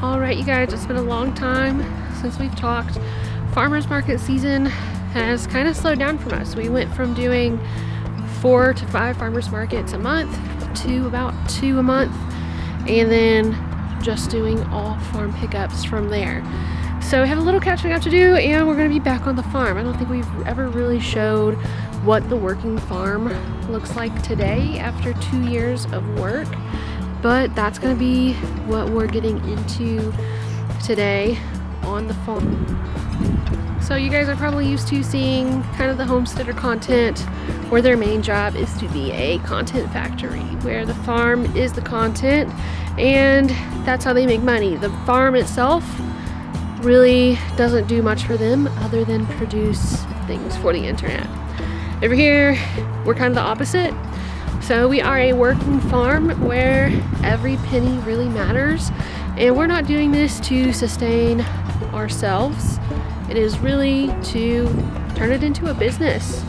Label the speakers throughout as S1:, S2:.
S1: Alright you guys, it's been a long time since we've talked. Farmers market season has kind of slowed down from us. We went from doing 4 to 5 farmers markets a month to about 2 a month, and then just doing all farm pickups from there. So we have a little catching up to do, and we're going to be back on the farm. I don't think we've ever really showed what the working farm looks like today after 2 years of work, but that's going to be what we're getting into today on the farm. So you guys are probably used to seeing kind of the homesteader content where their main job is to be a content factory, where the farm is the content and that's how they make money. The farm itself really doesn't do much for them other than produce things for the internet. Over here, we're kind of the opposite. So we are a working farm where every penny really matters, and we're not doing this to sustain ourselves. It is really to turn it into a business.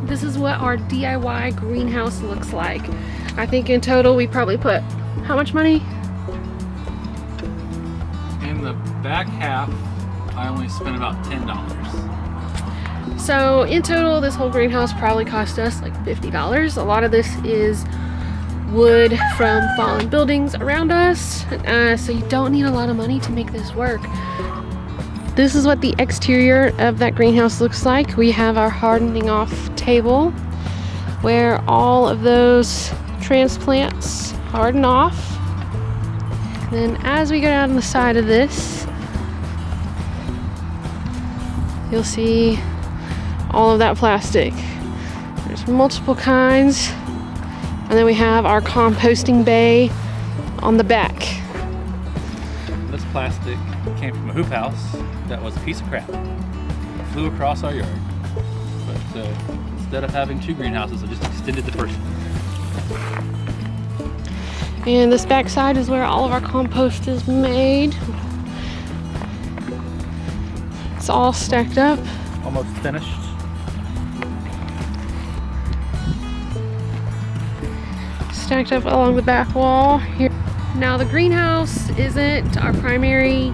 S1: This is what our DIY greenhouse looks like. I think in total we probably put how much money?
S2: In the back half, I only spent about $10.
S1: So in total, this whole greenhouse probably cost us like $50. A lot of this is wood from fallen buildings around us, so you don't need a lot of money to make this work. This is what the exterior of that greenhouse looks like. We have our hardening off table where all of those transplants harden off. Then as we go down the side of this, you'll see all of that plastic. There's multiple kinds. And then we have our composting bay on the back.
S2: This plastic came from a hoop house that was a piece of crap. It flew across our yard. But instead of having 2 greenhouses, I just extended the first one.
S1: And this back side is where all of our compost is made. It's all stacked up.
S2: Almost finished.
S1: Stacked up along the back wall here. Now the greenhouse isn't our primary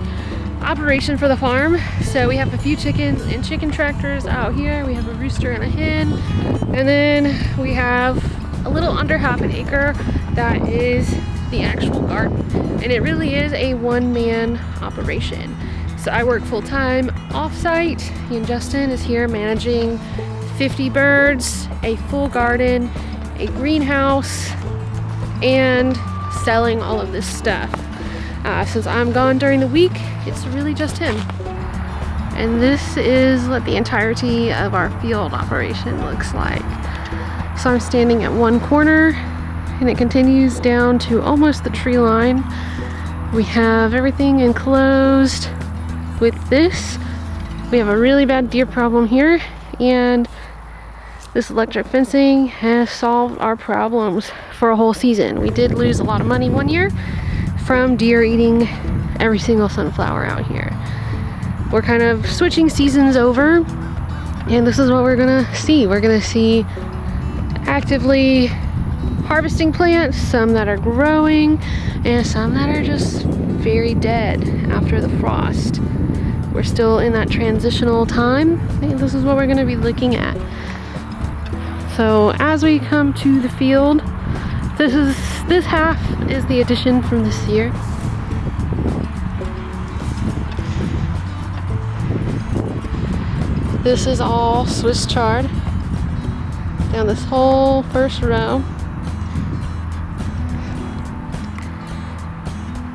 S1: operation for the farm, so we have a few chickens and chicken tractors out here. We have a rooster and a hen, and then we have a little under half an acre that is the actual garden, and it really is a one-man operation. So I work full-time off-site, and Justin is here managing 50 birds, a full garden, a greenhouse, and selling all of this stuff. Since I'm gone during the week, it's really just him. And this is what the entirety of our field operation looks like. So I'm standing at one corner and it continues down to almost the tree line. We have everything enclosed with this. We have a really bad deer problem here, and this electric fencing has solved our problems for a whole season. We did lose a lot of money one year from deer eating every single sunflower out here. We're kind of switching seasons over, and this is what we're gonna see. We're gonna see actively harvesting plants, some that are growing, and some that are just very dead after the frost. We're still in that transitional time, and this is what we're gonna be looking at. So as we come to the field, this half is the addition from this year. This is all Swiss chard down this whole first row.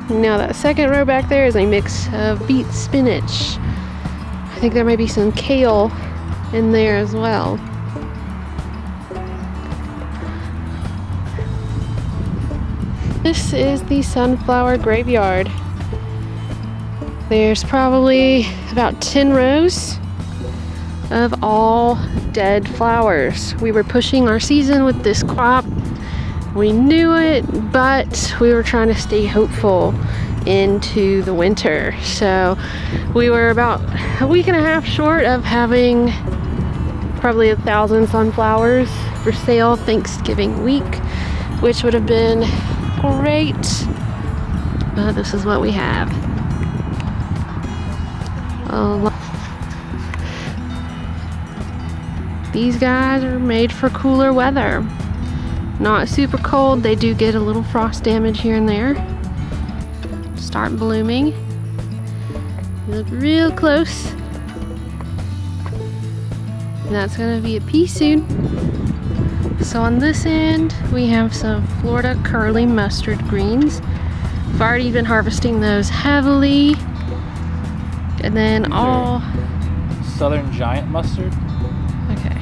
S1: Now that second row back there is a mix of beet spinach. I think there might be some kale in there as well. This is the sunflower graveyard. There's probably about 10 rows of all dead flowers. We were pushing our season with this crop. We knew it, but we were trying to stay hopeful into the winter. So we were about a week and a half short of having probably 1,000 sunflowers for sale Thanksgiving week, which would have been great. But this is what we have. These guys are made for cooler weather. Not super cold. They do get a little frost damage here and there. Start blooming. Look real close. And that's gonna be a piece soon. So on this end, we have some Florida curly mustard greens. I've already been harvesting those heavily. And then all
S2: Southern giant mustard.
S1: okay.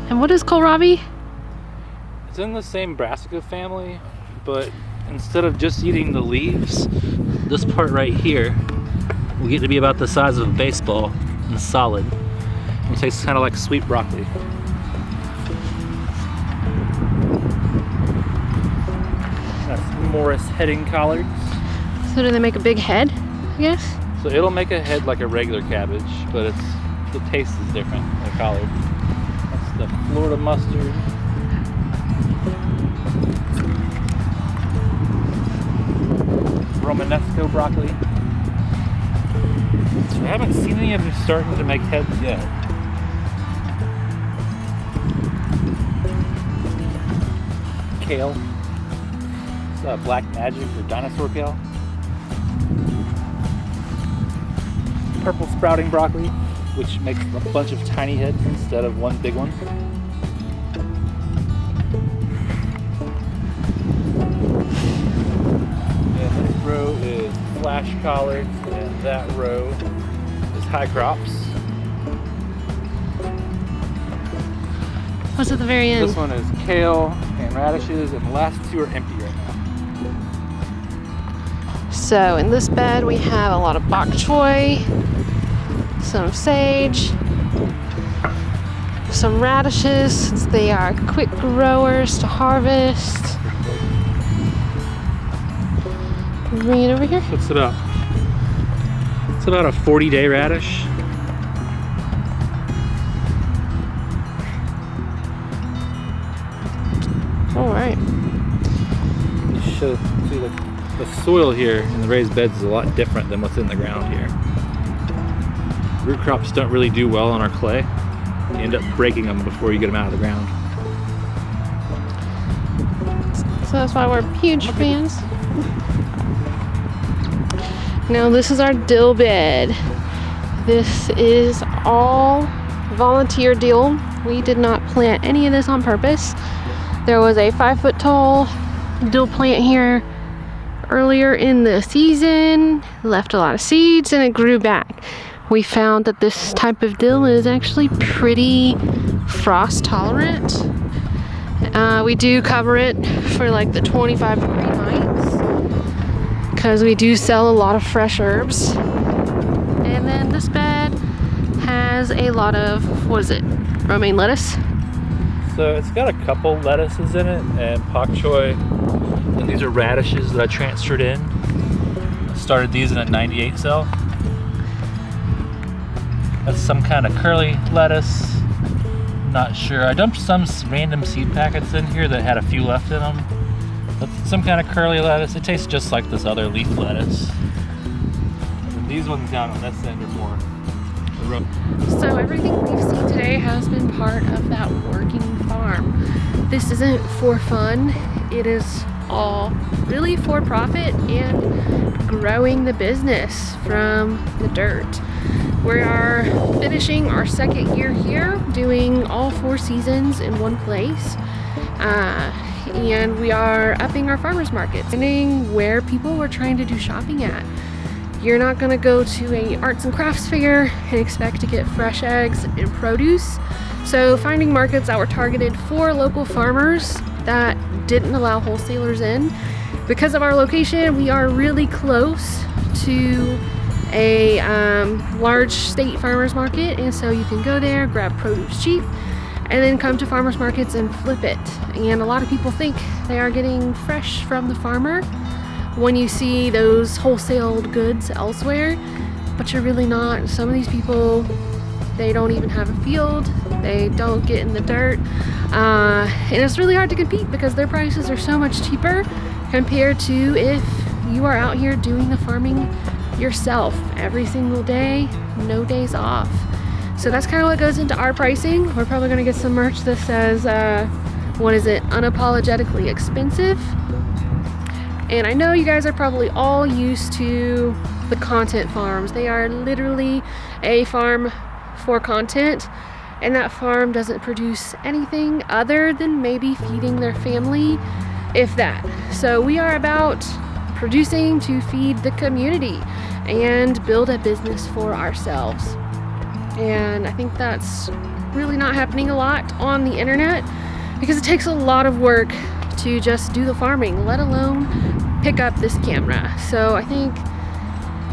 S1: And what is kohlrabi?
S2: It's in the same brassica family, but instead of just eating the leaves, this part right here will get to be about the size of a baseball and solid. It tastes kind of like sweet broccoli. That's Morris heading collards.
S1: So do they make a big head, I guess?
S2: So it'll make a head like a regular cabbage, but the taste is different, the collard. That's the Florida mustard. Romanesco broccoli. So I haven't seen any of them starting to make heads yet. Kale. It's black magic or dinosaur kale. Purple sprouting broccoli, which makes a bunch of tiny heads instead of one big one. And this row is flash collards, and that row is high crops.
S1: What's at the very end?
S2: This one is kale and radishes, and the last two are empty right now.
S1: So in this bed we have a lot of bok choy, some sage, some radishes since they are quick growers to harvest. Bring it over here.
S2: What's it about? It's about a 40-day radish.
S1: All right.
S2: See the soil here in the raised beds is a lot different than what's in the ground here. Root crops don't really do well on our clay. You end up breaking them before you get them out of the ground.
S1: So that's why we're huge fans. Now this is our dill bed. This is all volunteer dill. We did not plant any of this on purpose. There was a 5-foot tall dill plant here earlier in the season, left a lot of seeds, and it grew back. We found that this type of dill is actually pretty frost tolerant. We do cover it for like the 25-degree nights because we do sell a lot of fresh herbs. And then this bed has a lot of, what is it, romaine lettuce?
S2: So it's got a couple lettuces in it and pak choy. And these are radishes that I transferred in. I started these in a 98 cell. That's some kind of curly lettuce. Not sure. I dumped some random seed packets in here that had a few left in them. That's some kind of curly lettuce. It tastes just like this other leaf lettuce. And these ones down on this end are more.
S1: So everything we've seen today has been part of that working farm. This isn't for fun. It is all really for profit and growing the business from the dirt. We are finishing our second year here, doing all 4 seasons in one place. And we are upping our farmers markets, finding where people were trying to do shopping at. You're not gonna go to a arts and crafts fair and expect to get fresh eggs and produce. So finding markets that were targeted for local farmers that didn't allow wholesalers in. Because of our location, we are really close to a large state farmers market, and so you can go there, grab produce cheap, and then come to farmers markets and flip it. And a lot of people think they are getting fresh from the farmer when you see those wholesaled goods elsewhere, but you're really not. Some of these people They don't even have a field. They don't get in the dirt. And it's really hard to compete because their prices are so much cheaper compared to if you are out here doing the farming yourself every single day, no days off. So that's kind of what goes into our pricing. We're probably gonna get some merch that says, what is it, unapologetically expensive. And I know you guys are probably all used to the content farms. They are literally a farm for content, and that farm doesn't produce anything other than maybe feeding their family, if that. So we are about producing to feed the community and build a business for ourselves. And I think that's really not happening a lot on the internet because it takes a lot of work to just do the farming, let alone pick up this camera. So I think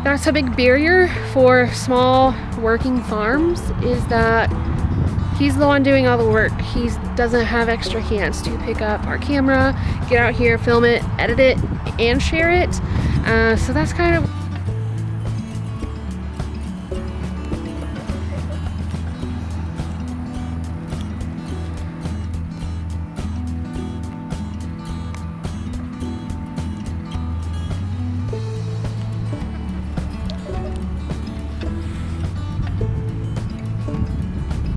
S1: that's a big barrier for small working farms, is that he's the one doing all the work. He doesn't have extra hands to pick up our camera, get out here, film it, edit it, and share it. So that's kind of